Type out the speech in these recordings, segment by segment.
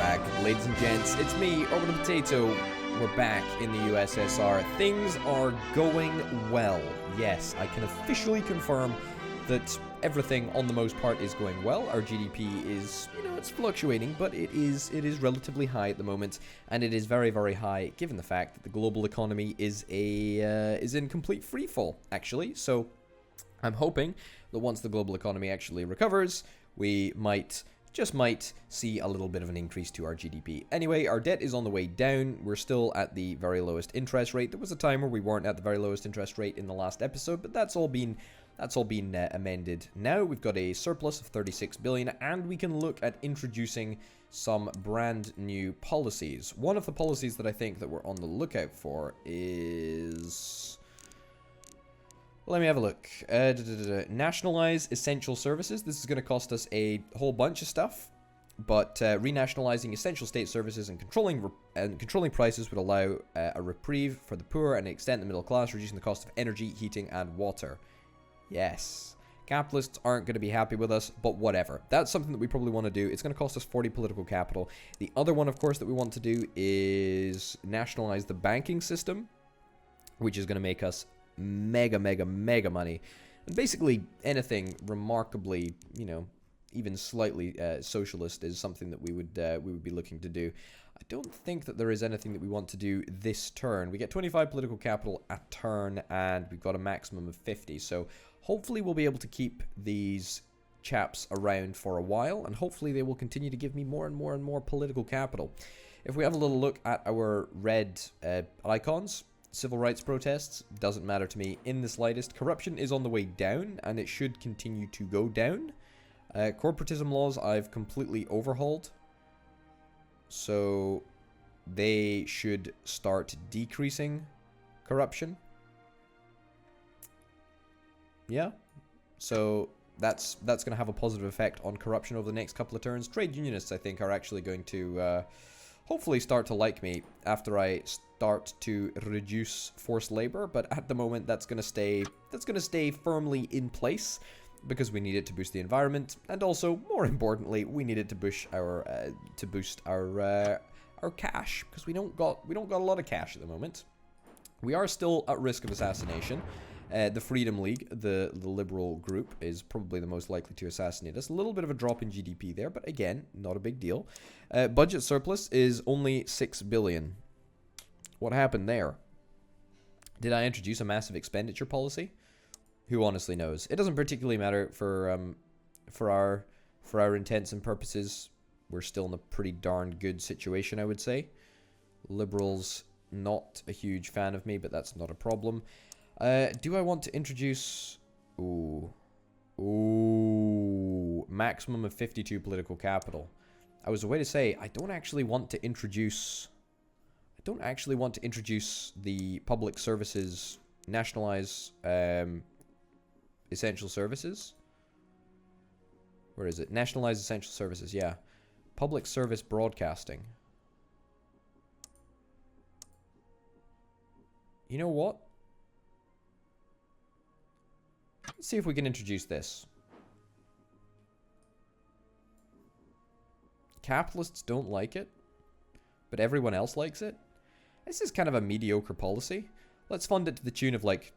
back, ladies and gents. It's me, Orbital Potato. We're back in the USSR. Things are going well. Yes, I can officially confirm that everything on the most part is going well. Our GDP is, it's fluctuating, but it is relatively high at the moment, and it is very, very high given the fact that the global economy is in complete freefall, actually. So I'm hoping that once the global economy actually recovers, we might see a little bit of an increase to our GDP. Anyway, our debt is on the way down. We're still at the very lowest interest rate. There was a time where we weren't at the very lowest interest rate in the last episode, but that's all been amended. Now we've got a surplus of 36 billion, and we can look at introducing some brand new policies. One of the policies that I think that we're on the lookout for is... Let me have a look. Nationalize essential services. This is going to cost us a whole bunch of stuff, but renationalizing essential state services and controlling prices would allow a reprieve for the poor and extend the middle class, reducing the cost of energy, heating, and water. Yes. Capitalists aren't going to be happy with us, but whatever. That's something that we probably want to do. It's going to cost us 40 political capital. The other one, of course, that we want to do is nationalize the banking system, which is going to make us mega money. And basically anything remarkably, even slightly socialist is something that we would be looking to do. I don't think that there is anything that we want to do this turn. We get 25 political capital a turn, and we've got a maximum of 50. So hopefully we'll be able to keep these chaps around for a while, and hopefully they will continue to give me more and more political capital. If we have a little look at our red icons, civil rights protests, doesn't matter to me in the slightest. Corruption is on the way down, and it should continue to go down. Corporatism laws I've completely overhauled, so they should start decreasing corruption. Yeah, so that's going to have a positive effect on corruption over the next couple of turns. Trade unionists, I think, are actually going to hopefully start to like me after I start to reduce forced labor, but at the moment that's going to stay firmly in place because we need it to boost the environment, and also more importantly, we need it to boost our cash, because we don't got a lot of cash at the moment. We are still at risk of assassination. The Freedom League, the liberal group, is probably the most likely to assassinate us. A little bit of a drop in GDP there, but again, not a big deal. Budget surplus is only 6 billion. What happened there? Did I introduce a massive expenditure policy? Who honestly knows? It doesn't particularly matter for our intents and purposes. We're still in a pretty darn good situation, I would say. Liberals, not a huge fan of me, but that's not a problem. Do I want to introduce... Ooh, maximum of 52 political capital. I was away to say, I don't actually want to introduce the public services, nationalize essential services. Where is it? Nationalize essential services, yeah. Public service broadcasting. You know what? Let's see if we can introduce this. Capitalists don't like it, but everyone else likes it. This is kind of a mediocre policy. Let's fund it to the tune of like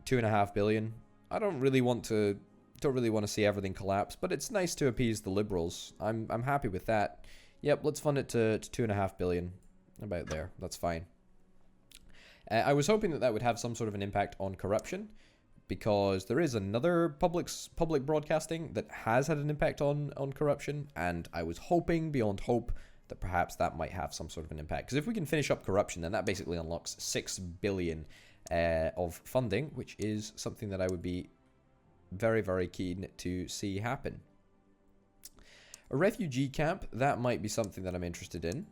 2.5 billion. I don't really want to see everything collapse, but it's nice to appease the liberals. I'm happy with that. Yep, let's fund it to 2.5 billion. About there. That's fine. I was hoping that would have some sort of an impact on corruption, because there is another public broadcasting that has had an impact on corruption, and I was hoping beyond hope that perhaps that might have some sort of an impact. Because if we can finish up corruption, then that basically unlocks 6 billion of funding, which is something that I would be very, very keen to see happen. A refugee camp, that might be something that I'm interested in.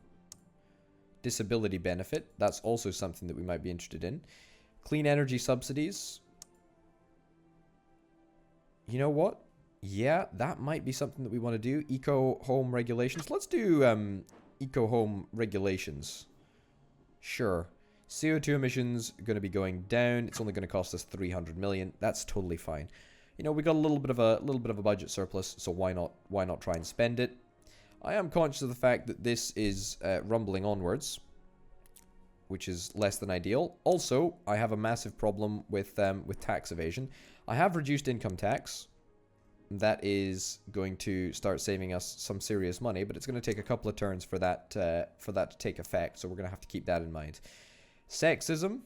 Disability benefit, that's also something that we might be interested in. Clean energy subsidies. You know what? Yeah, that might be something that we want to do. Eco-home regulations. Let's do eco-home regulations. Sure. CO2 emissions are going to be going down. It's only going to cost us 300 million. That's totally fine. We got a little bit of a budget surplus, so why not try and spend it? I am conscious of the fact that this is rumbling onwards, which is less than ideal. Also, I have a massive problem with tax evasion. I have reduced income tax. That is going to start saving us some serious money, but it's going to take a couple of turns for that to take effect, so we're going to have to keep that in mind. Sexism.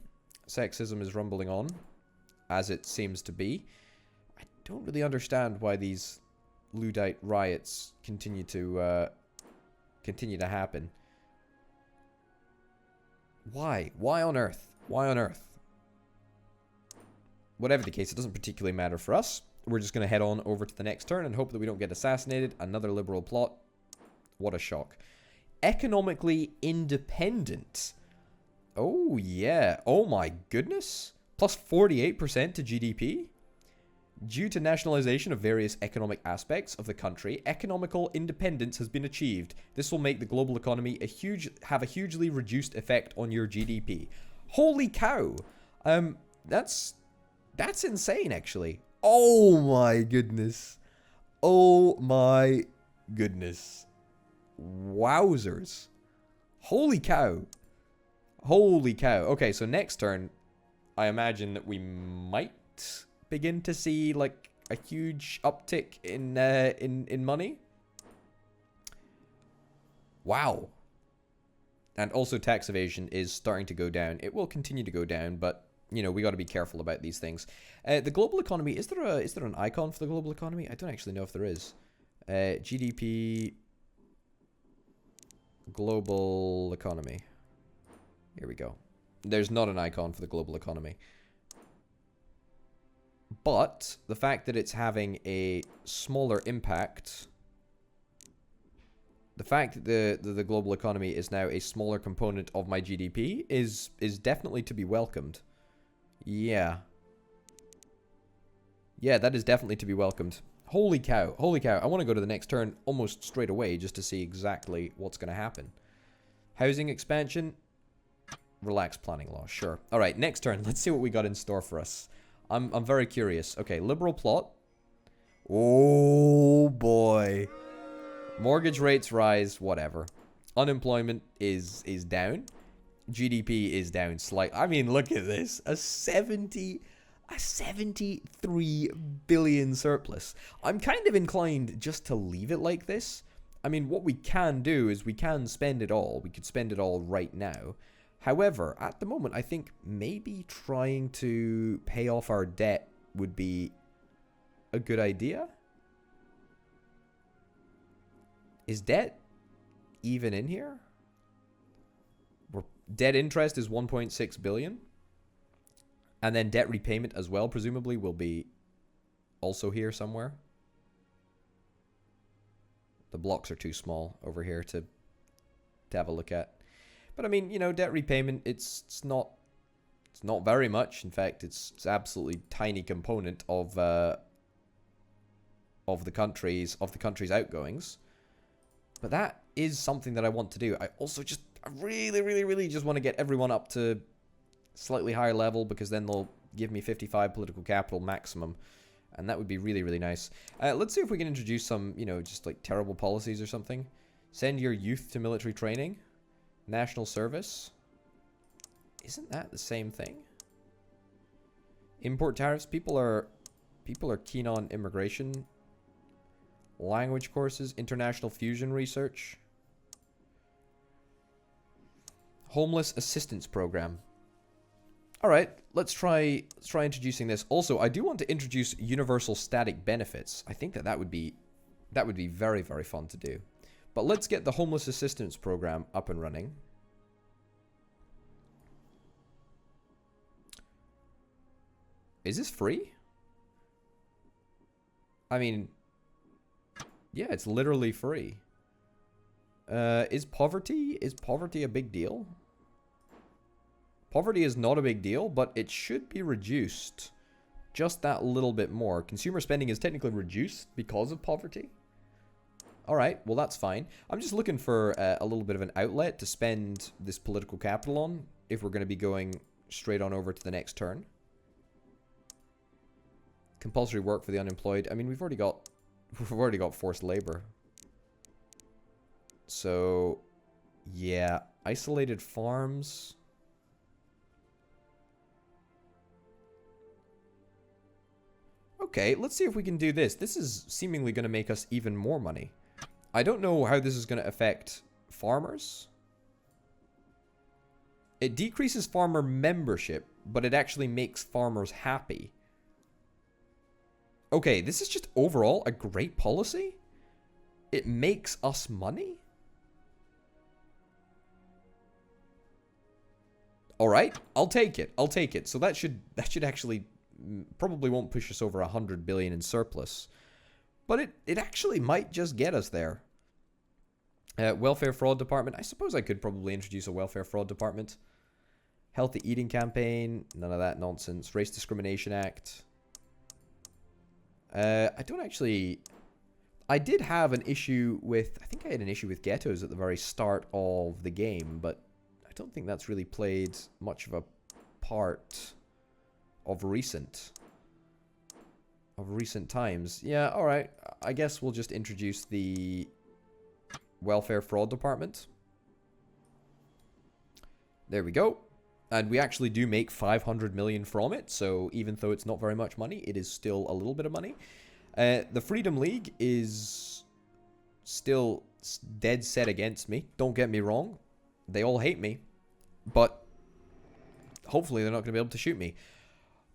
Sexism is rumbling on, as it seems to be. I don't really understand why these Luddite riots continue to happen. Why? Why on earth? Why on earth? Whatever the case, it doesn't particularly matter for us. We're just going to head on over to the next turn and hope that we don't get assassinated. Another liberal plot. What a shock. Economically independent. Oh, yeah. Oh, my goodness. Plus 48% to GDP. Due to nationalization of various economic aspects of the country, economical independence has been achieved. This will make the global economy have a hugely reduced effect on your GDP. Holy cow. That's insane, actually. Oh my goodness. Oh my goodness. Wowzers. Holy cow. Holy cow. Okay, so next turn, I imagine that we might begin to see like a huge uptick in money. Wow. And also tax evasion is starting to go down. It will continue to go down, but you know, we got to be careful about these things. The global economy, is there an icon for the global economy? I don't actually know if there is. GDP global economy. Here we go. There's not an icon for the global economy. But the fact that it's having a smaller impact, the fact that the global economy is now a smaller component of my GDP is definitely to be welcomed. Yeah. Yeah, that is definitely to be welcomed. Holy cow. Holy cow. I want to go to the next turn almost straight away just to see exactly what's going to happen. Housing expansion. Relaxed planning law. Sure. All right, next turn. Let's see what we got in store for us. I'm very curious. Okay, liberal plot. Oh, boy. Mortgage rates rise. Whatever. Unemployment is down. GDP is down slightly. I mean, look at this. A 73 billion surplus. I'm kind of inclined just to leave it like this. I mean, what we can do is we can spend it all. We could spend it all right now. However, at the moment, I think maybe trying to pay off our debt would be a good idea. Is debt even in here? Debt interest is 1.6 billion. And then debt repayment as well, presumably, will be also here somewhere. The blocks are too small over here to have a look at. But I mean, you know, debt repayment, it's not very much. In fact, it's absolutely tiny component of the country's outgoings. But that is something that I want to do. I really just want to get everyone up to slightly higher level, because then they'll give me 55 political capital maximum, and that would be really nice. Let's see if we can introduce some, you know, just like terrible policies or something. Send your youth to military training. National service. Isn't that the same thing? Import tariffs. People are keen on immigration. Language courses. International fusion research. Homeless assistance program. Alright, let's try introducing this. Also, I do want to introduce universal static benefits. I think that would be very fun to do. But let's get the homeless assistance program up and running. Is this free? I mean, yeah, it's literally free. Is poverty a big deal? Poverty is not a big deal, but it should be reduced just that little bit more. Consumer spending is technically reduced because of poverty. Alright, well that's fine. I'm just looking for a little bit of an outlet to spend this political capital on, if we're going to be going straight on over to the next turn. Compulsory work for the unemployed. I mean, we've already got forced labor. So, yeah, isolated farms. Okay, let's see if we can do this. This is seemingly going to make us even more money. I don't know how this is going to affect farmers. It decreases farmer membership, but it actually makes farmers happy. Okay, this is just overall a great policy. It makes us money. All right, I'll take it. I'll take it. So that should actually probably won't push us over 100 billion in surplus, but it actually might just get us there. Welfare fraud department. I suppose I could probably introduce a welfare fraud department. Healthy eating campaign. None of that nonsense. Race discrimination act. I don't actually... I did have an issue with... I think I had an issue with ghettos at the very start of the game, but I don't think that's really played much of a part of recent times. Yeah, alright. I guess we'll just introduce the welfare fraud department. There we go. And we actually do make 500 million from it, so even though it's not very much money, it is still a little bit of money. The Freedom League is still dead set against me. Don't get me wrong. They all hate me. But hopefully they're not going to be able to shoot me.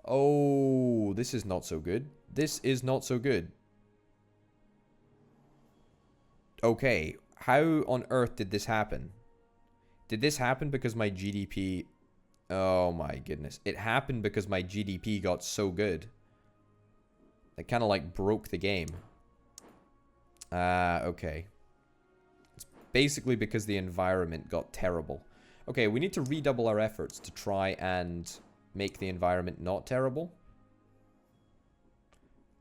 Oh, this is not so good. This is not so good. Okay, how on earth did this happen? Did this happen because my GDP... Oh my goodness. It happened because my GDP got so good. It kind of like broke the game. Okay. It's basically because the environment got terrible. Okay, we need to redouble our efforts to try and make the environment not terrible.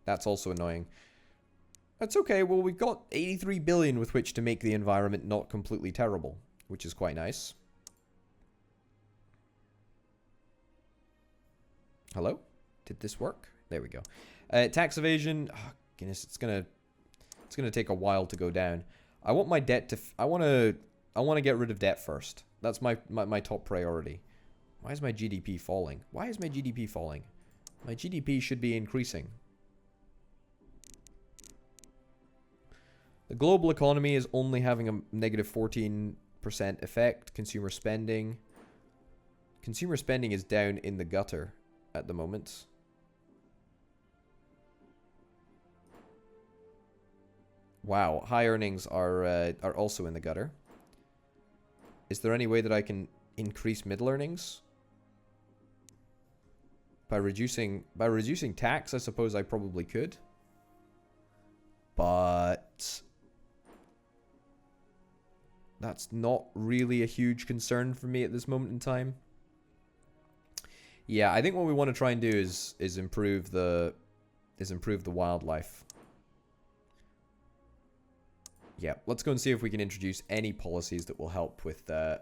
That's also annoying. That's okay. Well, we've got 83 billion with which to make the environment not completely terrible, which is quite nice. Hello? Did this work? There we go. Tax evasion. Oh, goodness, it's gonna take a while to go down. I want my debt to... I want to get rid of debt first. That's my top priority. Why is my GDP falling? Why is my GDP falling? My GDP should be increasing. The global economy is only having a negative 14% effect. Consumer spending. Consumer spending is down in the gutter at the moment. Wow, high earnings are also in the gutter. Is there any way that I can increase middle earnings? By reducing tax, I suppose I probably could. But that's not really a huge concern for me at this moment in time. Yeah, I think what we want to try and do is improve the wildlife. Yeah, let's go and see if we can introduce any policies that will help with the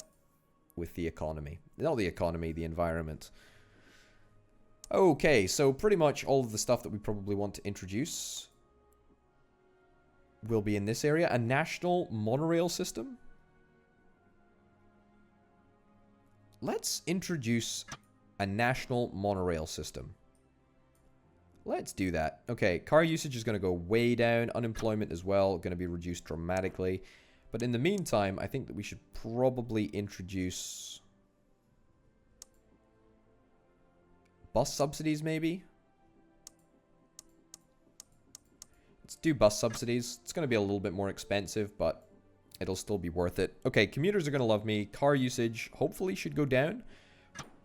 economy. Not the economy, the environment. Okay, so pretty much all of the stuff that we probably want to introduce will be in this area. A national monorail system. Let's introduce a national monorail system. Let's do that. Okay, car usage is going to go way down. Unemployment as well, going to be reduced dramatically. But in the meantime, I think that we should probably introduce bus subsidies, maybe? Let's do bus subsidies. It's going to be a little bit more expensive, but it'll still be worth it. Okay, commuters are going to love me. Car usage hopefully should go down.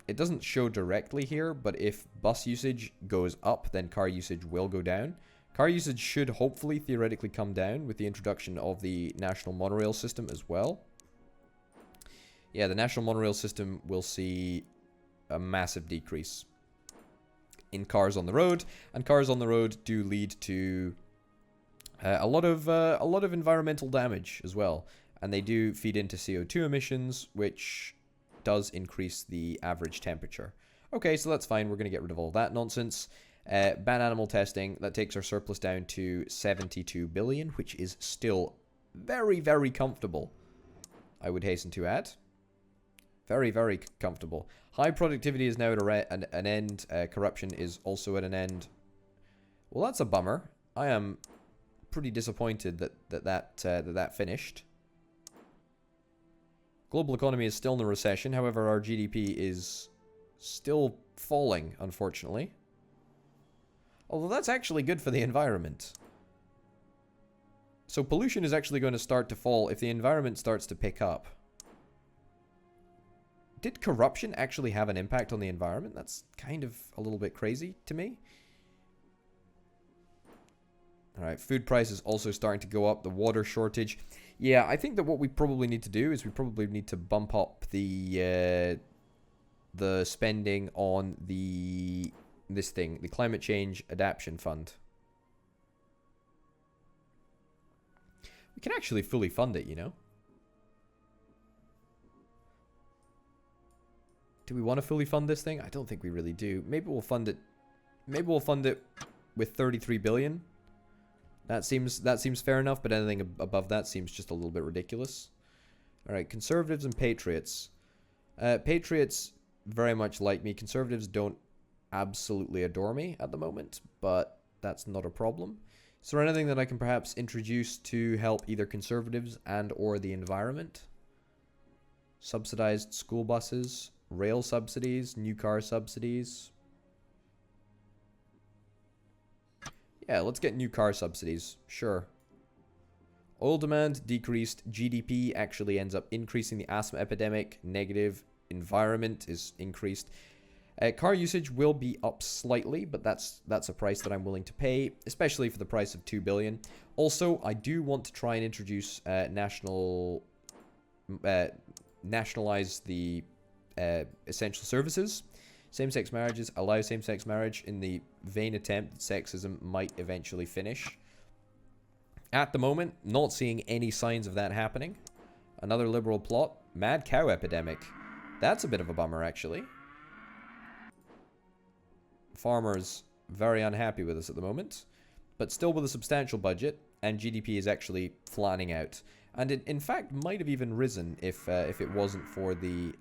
It doesn't show directly here, but if bus usage goes up, then car usage will go down. Car usage should hopefully theoretically come down with the introduction of the national monorail system as well. Yeah, the national monorail system will see a massive decrease in cars on the road, and cars on the road do lead to a lot of environmental damage as well, and they do feed into CO2 emissions, which does increase the average temperature. Okay, so that's fine. We're going to get rid of all that nonsense. Ban animal testing. That takes our surplus down to 72 billion, which is still very, very comfortable. I would hasten to add. Very, very comfortable. High productivity is now at an end. Corruption is also at an end. Well, that's a bummer. I am pretty disappointed that finished. Global economy is still in a recession. However, our GDP is still falling, unfortunately. Although that's actually good for the environment. So pollution is actually going to start to fall if the environment starts to pick up. Did corruption actually have an impact on the environment? That's kind of a little bit crazy to me. Alright, food prices also starting to go up. The water shortage. Yeah, I think that what we probably need to do is we probably need to bump up the spending on this thing, the Climate Change Adaptation Fund. We can actually fully fund it, you know. Do we want to fully fund this thing? I don't think we really do. Maybe we'll fund it. Maybe we'll fund it with 33 billion. That seems fair enough, but anything above that seems just a little bit ridiculous. All right, conservatives and patriots. Patriots very much like me. Conservatives don't absolutely adore me at the moment, but that's not a problem. Is there anything that I can perhaps introduce to help either conservatives and or the environment? Subsidized school buses, rail subsidies, new car subsidies. Yeah, let's get new car subsidies. Sure. Oil demand decreased. GDP actually ends up increasing. The asthma epidemic, negative. Environment is increased. Car usage will be up slightly, but that's a price that I'm willing to pay, especially for the price of 2 billion. Also, I do want to try and introduce nationalize the essential services. Same-sex marriages, allow same-sex marriage in the vain attempt that sexism might eventually finish. At the moment, not seeing any signs of that happening. Another liberal plot, mad cow epidemic. That's a bit of a bummer, actually. Farmers very unhappy with us at the moment, but still with a substantial budget, and GDP is actually flattening out. And it, in fact, might have even risen if it wasn't for the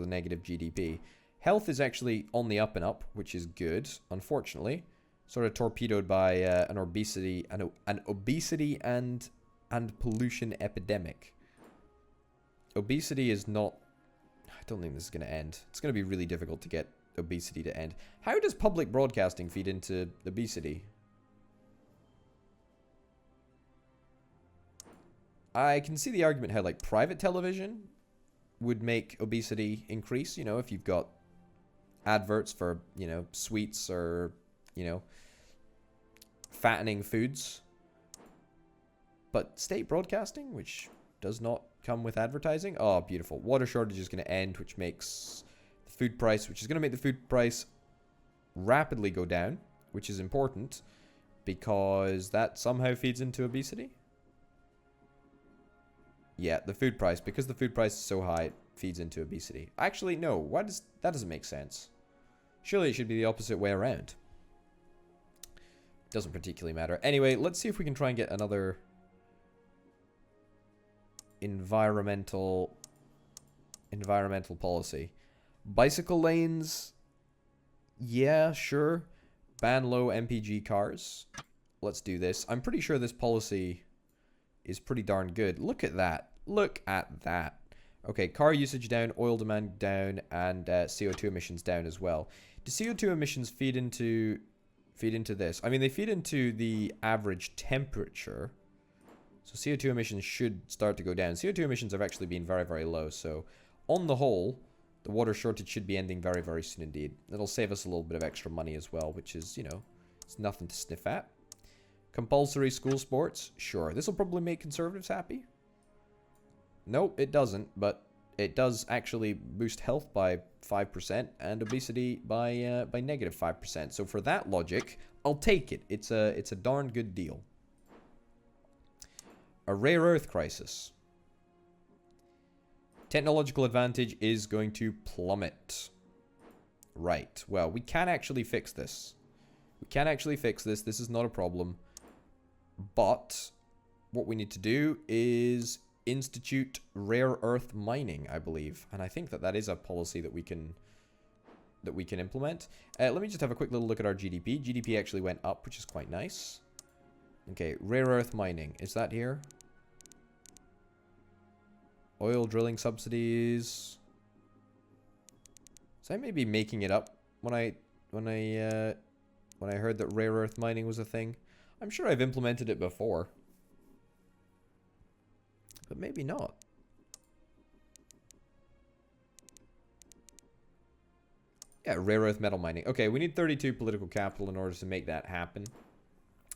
negative GDP. Health is actually on the up and up, which is good. Unfortunately, sort of torpedoed by an obesity and pollution epidemic. Obesity is not. I don't think this is going to end. It's going to be really difficult to get obesity to end. How does public broadcasting feed into obesity? I can see the argument how, like, private television would make obesity increase, you know, if you've got adverts for, you know, sweets or, you know, fattening foods. But state broadcasting, which does not come with advertising. Oh, beautiful. Water shortage is going to end, which makes the food price, which is going to make the food price rapidly go down, which is important because that somehow feeds into obesity. Yeah, the food price, because the food price is so high, it feeds into obesity. Actually, no, that doesn't make sense. Surely it should be the opposite way around. Doesn't particularly matter. Anyway, let's see if we can try and get another environmental policy. Bicycle lanes, yeah, sure. Ban low MPG cars. Let's do this. I'm pretty sure this policy is pretty darn good. Look at that. Look at that. Okay, car usage down, oil demand down, and CO2 emissions down as well. Do CO2 emissions feed into this? I mean, they feed into the average temperature. So CO2 emissions should start to go down. CO2 emissions have actually been very, very low. So on the whole, the water shortage should be ending very, very soon indeed. It'll save us a little bit of extra money as well, which is, you know, it's nothing to sniff at. Compulsory school sports? Sure. This will probably make conservatives happy. Nope, it doesn't, but it does actually boost health by 5% and obesity by negative 5%. So for that logic, I'll take it. It's a darn good deal. A rare earth crisis. Technological advantage is going to plummet. Right. Well, we can actually fix this. We can actually fix this. This is not a problem. But what we need to do is institute rare earth mining, I believe. And I think that that is a policy that we can implement. Let me just have a quick little look at our GDP. GDP actually went up, which is quite nice. Okay, rare earth mining. Is that here? Oil drilling subsidies. So I may be making it up when I heard that rare earth mining was a thing. I'm sure I've implemented it before. But maybe not. Yeah, rare earth metal mining. Okay, we need 32 political capital in order to make that happen.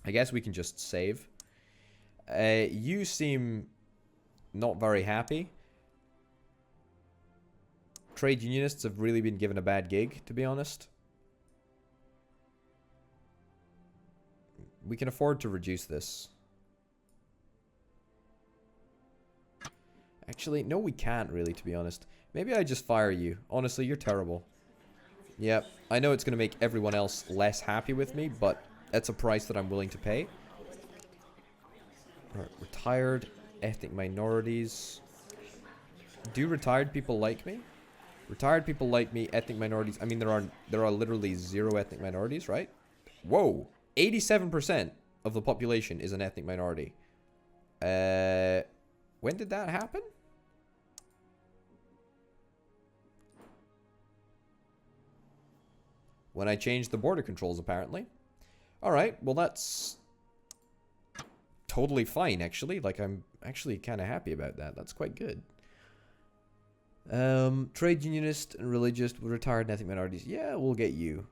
I guess we can just save. You seem not very happy. Trade unionists have really been given a bad gig, to be honest. We can afford to reduce this. Actually, no, we can't really, to be honest. Maybe I just fire you. Honestly, you're terrible. Yep, I know it's going to make everyone else less happy with me, but that's a price that I'm willing to pay. Right, retired ethnic minorities. Do retired people like me? Retired people like me, ethnic minorities. I mean, there are literally 0 ethnic minorities, right? Whoa, 87% of the population is an ethnic minority. When did that happen? When I changed the border controls, apparently. Alright, well that's totally fine, actually. Like, I'm actually kind of happy about that. That's quite good. Trade unionist and religious with retired ethnic minorities. Yeah, we'll get you.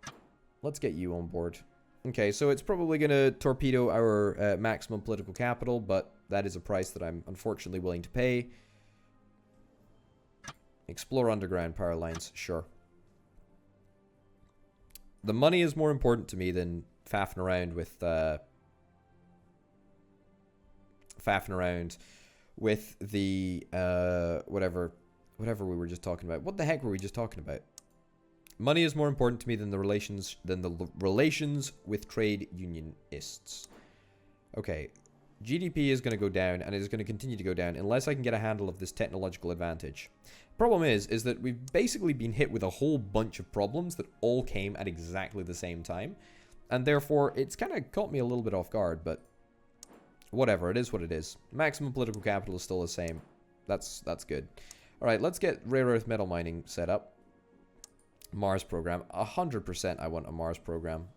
Let's get you on board. Okay, so it's probably going to torpedo our maximum political capital, but that is a price that I'm unfortunately willing to pay. Explore underground power lines, sure. The money is more important to me than faffing around with the whatever we were just talking about. What the heck were we just talking about? Money is more important to me than the relations with trade unionists. Okay, GDP is going to go down, and it is going to continue to go down unless I can get a handle of this technological advantage. Problem is that we've basically been hit with a whole bunch of problems that all came at exactly the same time, and therefore it's kind of caught me a little bit off guard, but whatever, it is what it is. Maximum political capital is still the same. That's good. Alright, let's get rare earth metal mining set up. Mars program. 100% I want a Mars program.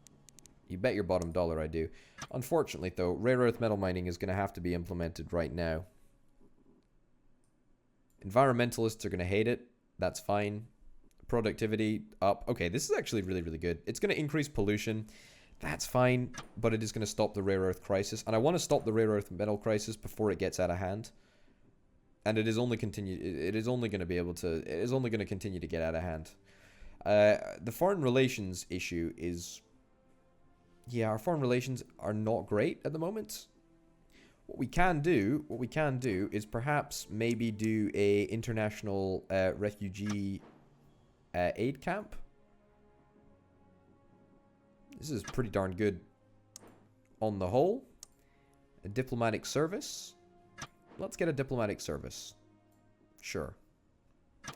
You bet your bottom dollar I do. Unfortunately, though, rare earth metal mining is going to have to be implemented right now. Environmentalists are going to hate it. That's fine. Productivity up. Okay, this is actually really, really good. It's going to increase pollution. That's fine, but it is going to stop the rare earth crisis. And I want to stop the rare earth metal crisis before it gets out of hand. And it is only going to continue to get out of hand. The foreign relations issue is... Yeah, our foreign relations are not great at the moment. What we can do is perhaps maybe do a international refugee aid camp. This is pretty darn good on the whole. A diplomatic service. Let's get a diplomatic service. Sure.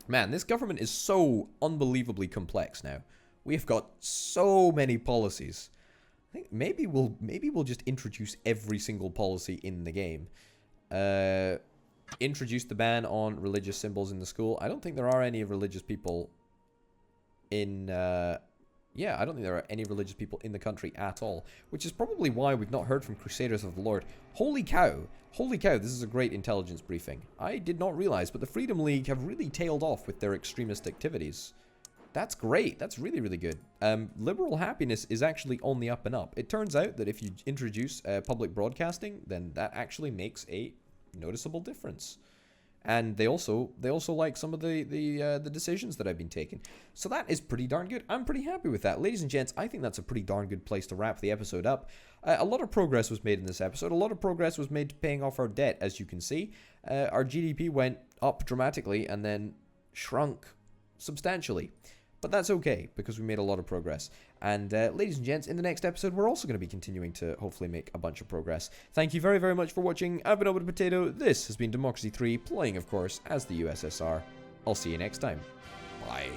Man, this government is so unbelievably complex now. We have got so many policies. I think maybe we'll just introduce every single policy in the game. Introduce the ban on religious symbols in the school. I don't think there are any religious people in... yeah, I don't think there are any religious people in the country at all. Which is probably why we've not heard from Crusaders of the Lord. Holy cow! Holy cow, this is a great intelligence briefing. I did not realize, but the Freedom League have really tailed off with their extremist activities. That's great. That's really, really good. Liberal happiness is actually on the up and up. It turns out that if you introduce public broadcasting, then that actually makes a noticeable difference. And they also like some of the decisions that I've been taking. So that is pretty darn good. I'm pretty happy with that. Ladies and gents, I think that's a pretty darn good place to wrap the episode up. A lot of progress was made in this episode. A lot of progress was made to paying off our debt, as you can see. Our GDP went up dramatically and then shrunk substantially. But that's okay, because we made a lot of progress. And ladies and gents, in the next episode, we're also going to be continuing to hopefully make a bunch of progress. Thank you very, very much for watching. I've been Orbital Potato. This has been Democracy 3, playing, of course, as the USSR. I'll see you next time. Bye.